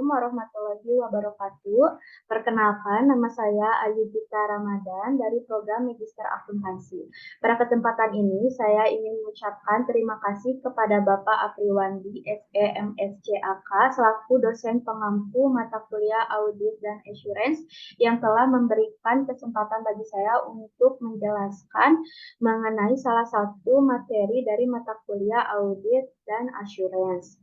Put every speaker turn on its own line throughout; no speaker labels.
Assalamualaikum warahmatullahi wabarakatuh. Perkenalkan, nama saya Ayu Gita Ramadan dari program Magister Akuntansi. Pada kesempatan ini, saya ingin mengucapkan terima kasih kepada Bapak Apriwandi SEMSCAK selaku dosen pengampu mata kuliah Audit dan Assurance yang telah memberikan kesempatan bagi saya untuk menjelaskan mengenai salah satu materi dari mata kuliah Audit dan Assurance.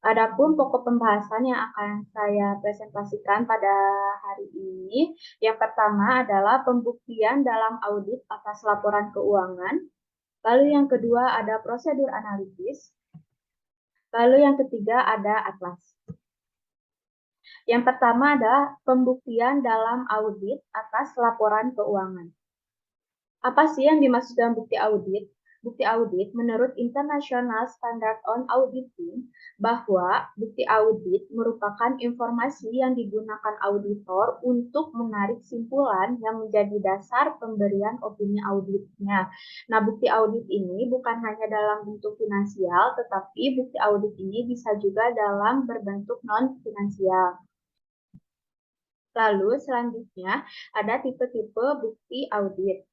Adapun pokok pembahasan yang akan saya presentasikan pada hari ini, yang pertama adalah pembuktian dalam audit atas laporan keuangan, lalu yang kedua ada prosedur analitis, lalu yang ketiga ada atlas. Yang pertama ada pembuktian dalam audit atas laporan keuangan. Apa sih yang dimaksud dengan bukti audit? Bukti audit menurut International Standard on Auditing bahwa bukti audit merupakan informasi yang digunakan auditor untuk menarik simpulan yang menjadi dasar pemberian opini auditnya. Nah, bukti audit ini bukan hanya dalam bentuk finansial, tetapi bukti audit ini bisa juga dalam berbentuk non-finansial. Lalu selanjutnya ada tipe-tipe bukti audit.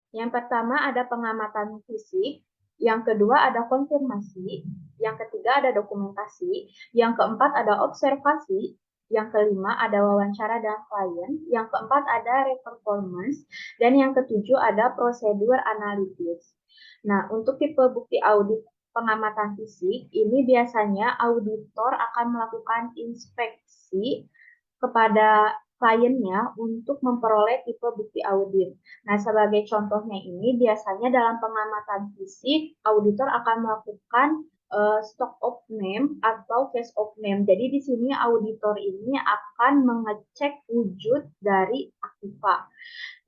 Yang pertama ada pengamatan fisik, yang kedua ada konfirmasi, yang ketiga ada dokumentasi, yang keempat ada observasi, yang kelima ada wawancara dengan klien, yang keempat ada performance, dan yang ketujuh ada prosedur analitis. Nah, untuk tipe bukti audit pengamatan fisik, ini biasanya auditor akan melakukan inspeksi kepada kliennya untuk memperoleh tipe bukti audit. Nah, sebagai contohnya ini biasanya dalam pengamatan fisik, auditor akan melakukan stock of name atau case of name. Jadi di sini auditor ini akan mengecek wujud dari aktiva.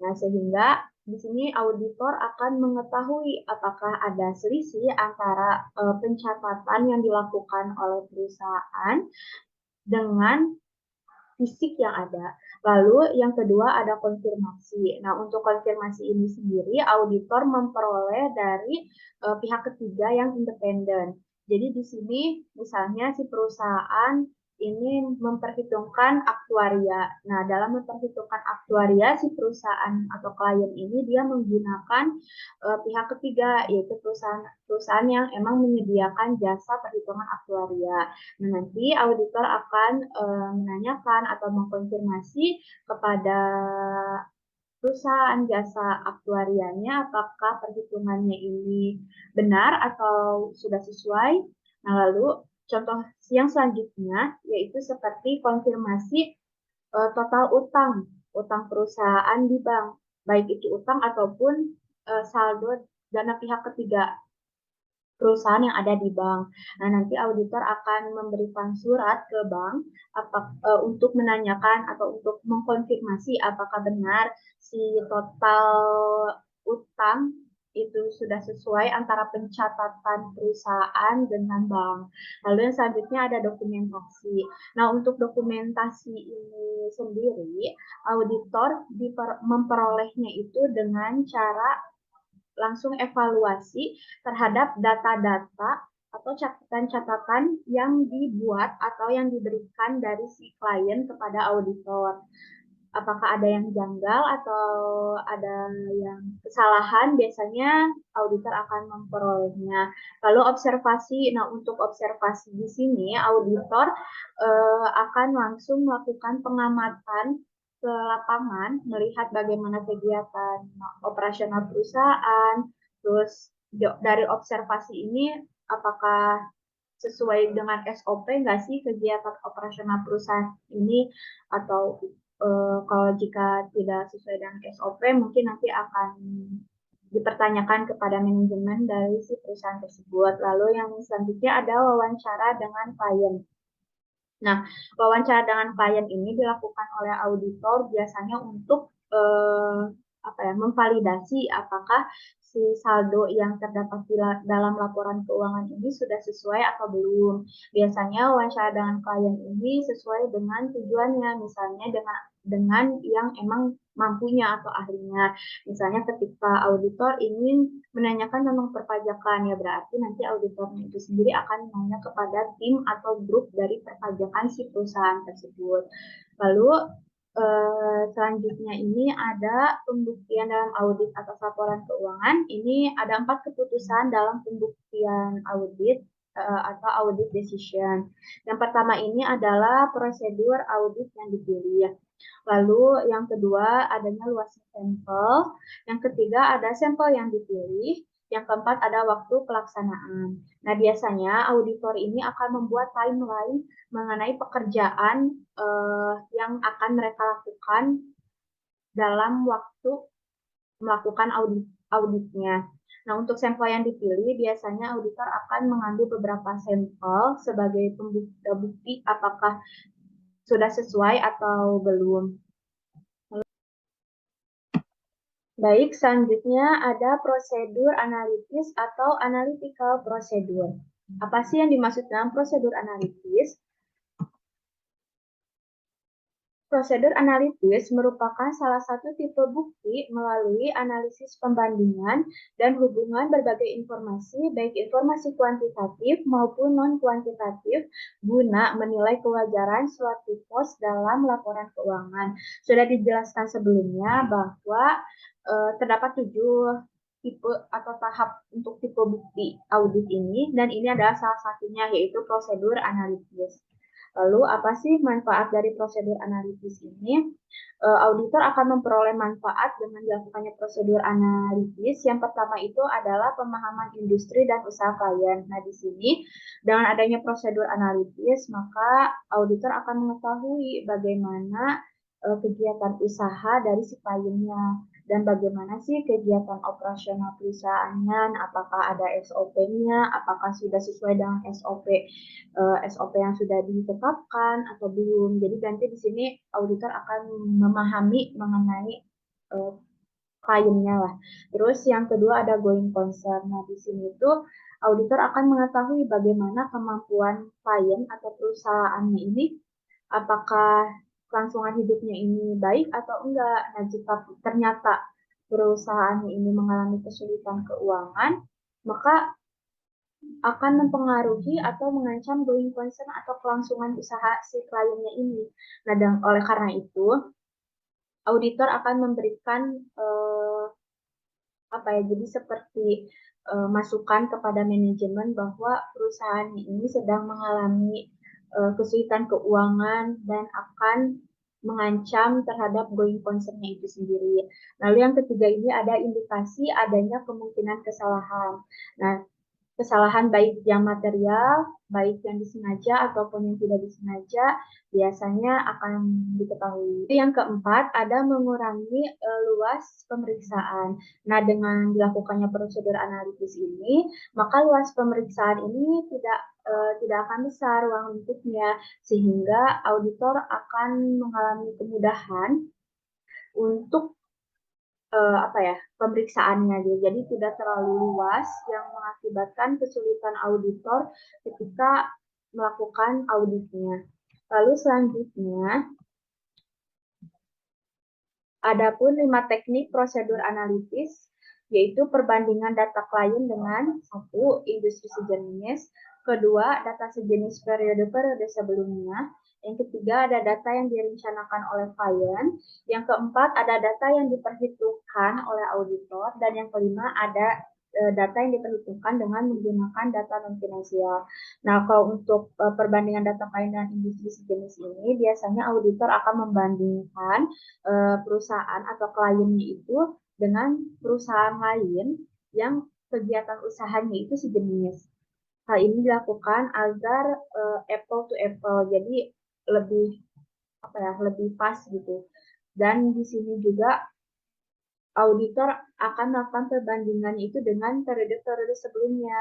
Nah, sehingga di sini auditor akan mengetahui apakah ada selisih antara pencatatan yang dilakukan oleh perusahaan dengan fisik yang ada. Lalu yang kedua ada konfirmasi. Nah, untuk konfirmasi ini sendiri auditor memperoleh dari pihak ketiga yang independen. Jadi di sini misalnya si perusahaan ini memperhitungkan aktuaria. Nah, dalam memperhitungkan aktuaria si perusahaan atau klien ini dia menggunakan pihak ketiga yaitu perusahaan yang emang menyediakan jasa perhitungan aktuaria. Nah, nanti auditor akan menanyakan atau mengkonfirmasi kepada perusahaan jasa aktuarianya apakah perhitungannya ini benar atau sudah sesuai. Nah, lalu contoh yang selanjutnya yaitu seperti konfirmasi total utang perusahaan di bank, baik itu utang ataupun saldo dana pihak ketiga perusahaan yang ada di bank. Nah, nanti auditor akan memberikan surat ke bank untuk menanyakan atau untuk mengkonfirmasi apakah benar si total utang itu sudah sesuai antara pencatatan perusahaan dengan bank. Lalu yang selanjutnya ada dokumentasi. Nah, untuk dokumentasi ini sendiri, auditor memperolehnya itu dengan cara langsung evaluasi terhadap data-data atau catatan-catatan yang dibuat atau yang diberikan dari si klien kepada auditor. Apakah ada yang janggal atau ada yang kesalahan, biasanya auditor akan memperolehnya. Lalu observasi, nah untuk observasi di sini auditor akan langsung melakukan pengamatan ke lapangan, melihat bagaimana kegiatan operasional perusahaan, terus dari observasi ini apakah sesuai dengan SOP nggak sih kegiatan operasional perusahaan ini, atau kalau jika tidak sesuai dengan SOP mungkin nanti akan dipertanyakan kepada manajemen dari si perusahaan tersebut. Lalu yang selanjutnya ada wawancara dengan klien. Nah, wawancara dengan klien ini dilakukan oleh auditor biasanya untuk memvalidasi apakah si saldo yang terdapat dalam laporan keuangan ini sudah sesuai atau belum. Biasanya wawancara dengan klien ini sesuai dengan tujuannya, misalnya dengan dengan yang emang mampunya atau ahlinya. Misalnya ketika auditor ingin menanyakan tentang perpajakan, ya berarti nanti auditornya itu sendiri akan menanya kepada tim atau grup dari perpajakan si perusahaan tersebut. Lalu selanjutnya ini ada pembuktian dalam audit atas laporan keuangan. Ini ada 4 keputusan dalam pembuktian audit atau audit decision. Yang pertama ini adalah prosedur audit yang dipilih. Lalu yang kedua adanya luasnya sampel. Yang ketiga ada sampel yang dipilih. Yang keempat ada waktu pelaksanaan. Nah, biasanya auditor ini akan membuat timeline mengenai pekerjaan yang akan mereka lakukan dalam waktu melakukan auditnya. Nah, untuk sampel yang dipilih, biasanya auditor akan mengambil beberapa sampel sebagai bukti apakah sudah sesuai atau belum. Baik, selanjutnya ada prosedur analitis atau analytical procedure. Apa sih yang dimaksud dengan prosedur analitis? Prosedur analitis merupakan salah satu tipe bukti melalui analisis pembandingan dan hubungan berbagai informasi, baik informasi kuantitatif maupun non-kuantitatif, guna menilai kewajaran suatu pos dalam laporan keuangan. Sudah dijelaskan sebelumnya bahwa terdapat 7 tipe atau tahap untuk tipe bukti audit ini, dan ini adalah salah satunya, yaitu prosedur analitis. Lalu apa sih manfaat dari prosedur analitis ini? Auditor akan memperoleh manfaat dengan dilakukannya prosedur analitis. Yang pertama itu adalah pemahaman industri dan usaha klien. Nah, di sini dengan adanya prosedur analitis, maka auditor akan mengetahui bagaimana kegiatan usaha dari si kliennya dan bagaimana sih kegiatan operasional perusahaannya, apakah ada SOP-nya, apakah sudah sesuai dengan SOP yang sudah ditetapkan atau belum. Jadi nanti di sini auditor akan memahami mengenai kliennya lah. Terus yang kedua ada going concern. Nah, di sini tuh auditor akan mengetahui bagaimana kemampuan klien atau perusahaannya ini, apakah kelangsungan hidupnya ini baik atau enggak. Nah, jika ternyata perusahaannya ini mengalami kesulitan keuangan, maka akan mempengaruhi atau mengancam going concern atau kelangsungan usaha si kliennya ini. Nah, dan oleh karena itu, auditor akan memberikan apa ya, jadi seperti masukan kepada manajemen bahwa perusahaan ini sedang mengalami kesulitan keuangan dan akan mengancam terhadap going concern-nya itu sendiri. Lalu yang ketiga ini ada indikasi adanya kemungkinan kesalahan. Nah, kesalahan baik yang material, baik yang disengaja ataupun yang tidak disengaja, biasanya akan diketahui. Yang keempat, ada mengurangi luas pemeriksaan. Nah, dengan dilakukannya prosedur analitis ini, maka luas pemeriksaan ini tidak akan besar ruang lingkupnya, sehingga auditor akan mengalami kemudahan untuk apa ya, pemeriksaannya gitu. Jadi tidak terlalu luas yang mengakibatkan kesulitan auditor ketika melakukan auditnya. Lalu selanjutnya, adapun 5 teknik prosedur analitis, yaitu perbandingan data klien dengan 1. Industri sejenis, kedua data sejenis periode-periode sebelumnya, yang ketiga ada data yang direncanakan oleh klien, yang keempat ada data yang diperhitungkan oleh auditor, dan yang kelima ada data yang diperhitungkan dengan menggunakan data non finansial. Nah, kalau untuk perbandingan data klien dan industri sejenis ini, biasanya auditor akan membandingkan perusahaan atau kliennya itu dengan perusahaan lain yang kegiatan usahanya itu sejenis. Hal ini dilakukan agar apple to apple, jadi lebih apa ya, lebih pas gitu. Dan di sini juga auditor akan melakukan perbandingan itu dengan periode-periode sebelumnya.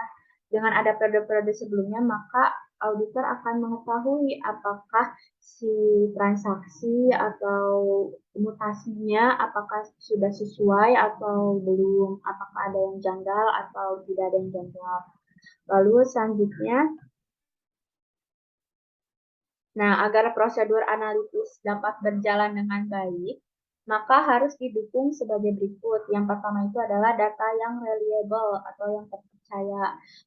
Dengan ada periode-periode sebelumnya, maka auditor akan mengetahui apakah si transaksi atau mutasinya apakah sudah sesuai atau belum, apakah ada yang janggal atau tidak ada yang janggal. Lalu selanjutnya Nah, agar prosedur analitis dapat berjalan dengan baik, maka harus didukung sebagai berikut. Yang pertama itu adalah data yang reliable atau yang terpercaya.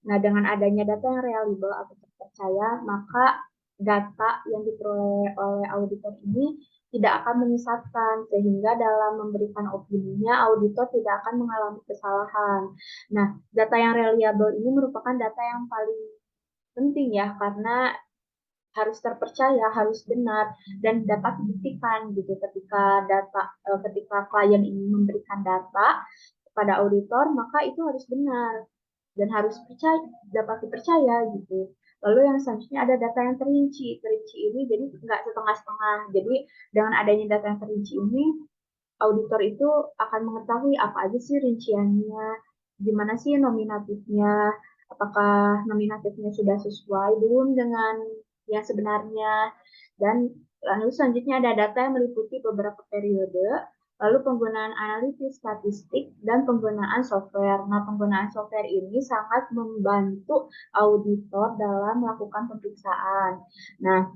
Nah, dengan adanya data yang reliable atau terpercaya, maka data yang diperoleh oleh auditor ini tidak akan menyesatkan, sehingga dalam memberikan opininya, auditor tidak akan mengalami kesalahan. Nah, data yang reliable ini merupakan data yang paling penting ya, karena harus terpercaya, harus benar dan dapat dibuktikan gitu ketika klien ini memberikan data kepada auditor, maka itu harus benar dan harus dapat dipercaya gitu. Lalu yang selanjutnya ada data yang terinci. Terinci ini jadi nggak setengah-setengah. Jadi dengan adanya data yang terinci ini, auditor itu akan mengetahui apa aja sih rinciannya, gimana sih nominatifnya, apakah nominatifnya sudah sesuai belum dengan yang sebenarnya, dan lalu selanjutnya ada data yang meliputi beberapa periode, lalu penggunaan analisis statistik, dan penggunaan software. Nah, penggunaan software ini sangat membantu auditor dalam melakukan pemeriksaan. Nah,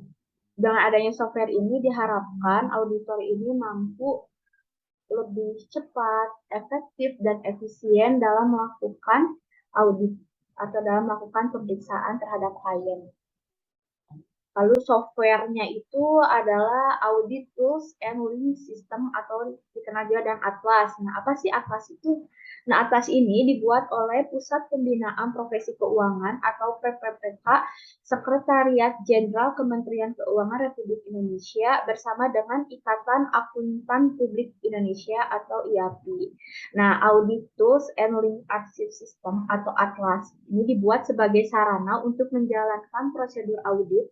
dengan adanya software ini diharapkan auditor ini mampu lebih cepat, efektif, dan efisien dalam melakukan audit atau dalam melakukan pemeriksaan terhadap klien. Lalu softwarenya itu adalah Audit Tools and Link System atau dikenal juga dengan Atlas. Nah, apa sih Atlas itu? Nah, Atlas ini dibuat oleh Pusat Pembinaan Profesi Keuangan atau PPPK, Sekretariat Jenderal Kementerian Keuangan Republik Indonesia bersama dengan Ikatan Akuntan Publik Indonesia atau IAPI. Nah, Audit Tools and Link Archive System atau Atlas ini dibuat sebagai sarana untuk menjalankan prosedur audit,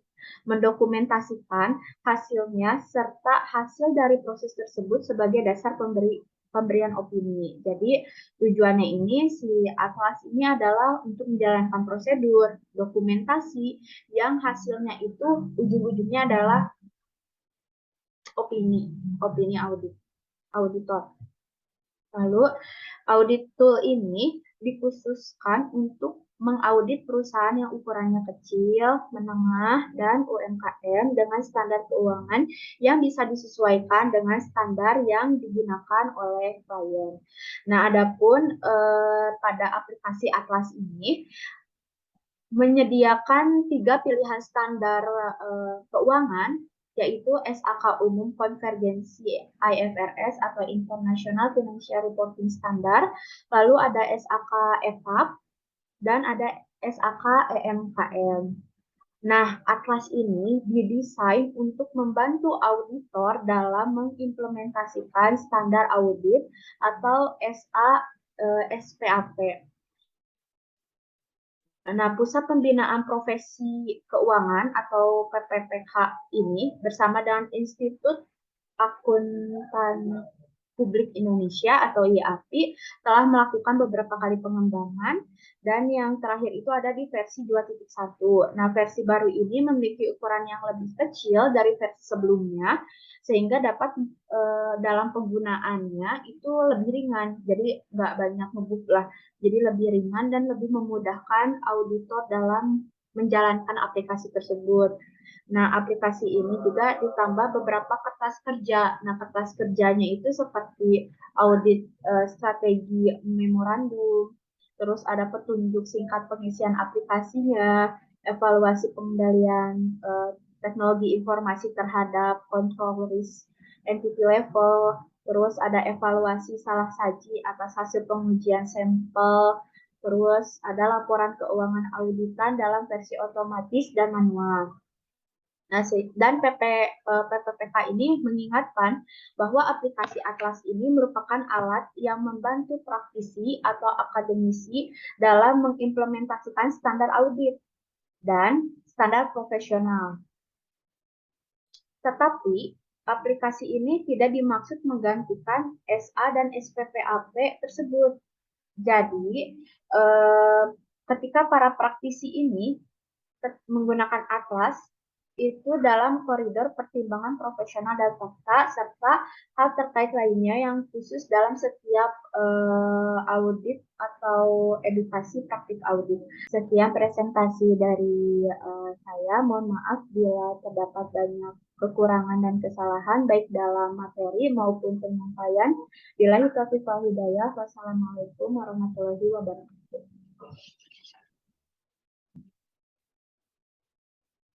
mendokumentasikan hasilnya, serta hasil dari proses tersebut sebagai dasar pemberian opini. Jadi tujuannya ini si Atlas ini adalah untuk menjalankan prosedur, dokumentasi yang hasilnya itu ujung-ujungnya adalah opini, opini auditor. Lalu audit tool ini dikhususkan untuk mengaudit perusahaan yang ukurannya kecil, menengah, dan UMKM dengan standar keuangan yang bisa disesuaikan dengan standar yang digunakan oleh klien. Nah, adapun pada aplikasi Atlas ini menyediakan 3 pilihan standar keuangan, yaitu SAK Umum Konvergensi IFRS atau International Financial Reporting Standard, lalu ada SAK EFAP, dan ada SAK EMKM. Nah, Atlas ini didesain untuk membantu auditor dalam mengimplementasikan standar audit atau SPAP. Nah, Pusat Pembinaan Profesi Keuangan atau PPPK ini bersama dengan Institut Akuntan Publik Indonesia atau IAPI telah melakukan beberapa kali pengembangan dan yang terakhir itu ada di versi 2.1. Nah, versi baru ini memiliki ukuran yang lebih kecil dari versi sebelumnya sehingga dapat dalam penggunaannya itu lebih ringan. Jadi nggak banyak ngebut lah. Jadi lebih ringan dan lebih memudahkan auditor dalam menjalankan aplikasi tersebut. Nah, aplikasi ini juga ditambah beberapa kertas kerja. Nah, kertas kerjanya itu seperti audit strategi memorandum, terus ada petunjuk singkat pengisian aplikasinya, evaluasi pengendalian teknologi informasi terhadap control risk entity level, terus ada evaluasi salah saji atas hasil pengujian sampel, terus ada laporan keuangan auditan dalam versi otomatis dan manual. Nah, dan PPPK ini mengingatkan bahwa aplikasi Atlas ini merupakan alat yang membantu praktisi atau akademisi dalam mengimplementasikan standar audit dan standar profesional. Tetapi aplikasi ini tidak dimaksud menggantikan SA dan SPPAP tersebut. Jadi, ketika para praktisi ini menggunakan Atlas, itu dalam koridor pertimbangan profesional dan fakta, serta hal terkait lainnya yang khusus dalam setiap audit atau edukasi praktik audit. Sekian presentasi dari saya. Mohon maaf bila terdapat banyak kekurangan dan kesalahan baik dalam materi maupun penyampaian. Billahi taufiq wal hidayah. Wassalamualaikum warahmatullahi wabarakatuh.